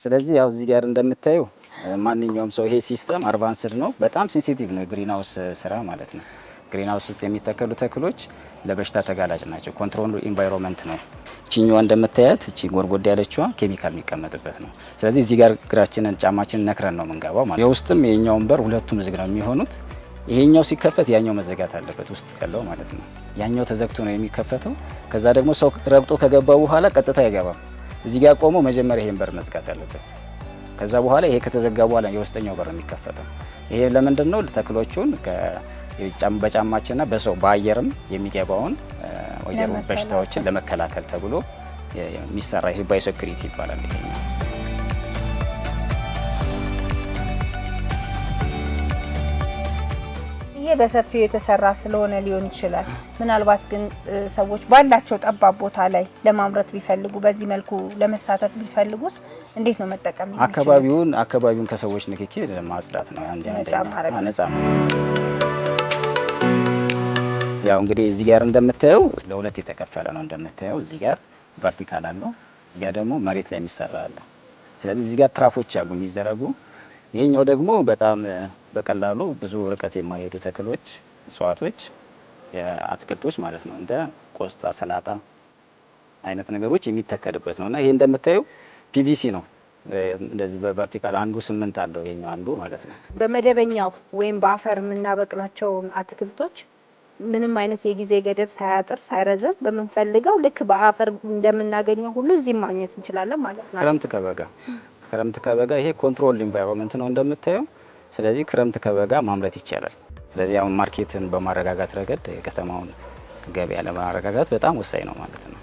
ስለዚህ ያው እዚህ ጋር እንደምታዩ ማንኛውም ሰው ይሄ ሲስተም አድቫንስድ ነው። በጣም ሴንሲቲቭ ነው ግሪንሃውስ ስራ ማለት ነው። ግሪንሃውስ ውስጥ የሚተከሉ ተክሎች ለበሽታ ተጋላጭ ናቸው። ኮንትሮል ኢንቫይሮንመንት ነው። እቺኛዋ እንደምታያት እቺ ጎርጎድ ያለችዋ ኬሚካል የሚቀመጥበት ነው። ስለዚህ እዚህ ጋር እግራችንን ጫማችንን ነክረን ነው የምንገባው ማለት ነው። የውስጥም የኛውን በር ሁለቱም ዝግ ነው የሚሆኑት። ይሄኛው ሲከፈት ያኛው መዘጋት አለበት ውስጥ ያለው ማለት ነው። ያኛው ተዘግቶ ነው የሚከፈተው። ከዛ ደግሞ ሰው ረግጦ ከገባ በኋላ ቀጥታ አይገባም። እዚህ ጋር ቆሞ መጀመሪያ ይሄን በር መዝጋት አለበት። ከዛ በኋላ ይሄ ከተዘጋ በኋላ የውስጠኛው በር የሚከፈተው። ይሄ ለምንድን ነው? ተክሎቹን በጫማችንና በሰው በአየርም የሚገባውን ወየሩ በሽታዎችን ለመከላከል ተብሎ የሚሰራ ይሄ ባዮሴኩሪቲ ይባላል። ይሄ በሰፊው የተሰራ ስለሆነ ሊሆን ይችላል። ምናልባት ግን ሰዎች ባላቸው ጠባብ ቦታ ላይ ለማምረት ቢፈልጉ በዚህ መልኩ ለመሳተፍ ቢፈልጉስ እንዴት ነው መጠቀም የሚችሉት? አካባቢውን ከሰዎች ንክኪ ለማጽዳት ነው ነፃ ነው። ያው እንግዲህ እዚህ ጋር እንደምታየው ለሁለት የተከፈለ ነው። እንደምታየው እዚህ ጋር ቨርቲካል አለው፣ እዚህ ጋር ደግሞ መሬት ላይ የሚሰራ አለ። ስለዚህ እዚህ ጋር ትራፎች አሉ የሚዘረጉ። ይሄኛው ደግሞ በጣም በቀላሉ ብዙ ርቀት የማይሄዱ ተክሎች፣ እጽዋቶች፣ አትክልቶች ማለት ነው እንደ ቆስጣ፣ ሰላጣ አይነት ነገሮች የሚተከልበት ነውና ይሄ እንደምታየው ፒቪሲ ነው። እንደዚህ በቨርቲካል አንዱ 8 አለው ይሄኛው አንዱ ማለት ነው። በመደበኛው ወይም በአፈር የምናበቅላቸው አትክልቶች ምንም አይነት የጊዜ ገደብ ሳያጥር ሳይረዘም በመንፈልገው ልክ በአፈር እንደምናገኘው ሁሉ እዚህ ማግኘት እንችላለን ማለት ነው። ክረምት ከበጋ ይሄ ኮንትሮል ኢንቫይሮንመንት ነው እንደምታየው። ስለዚህ ክረምት ከበጋ ማምረት ይቻላል። ስለዚህ አሁን ማርኬትን በማረጋጋት ረገድ የከተማውን ገበያ ለማረጋጋት በጣም ወሳኝ ነው ማለት ነው።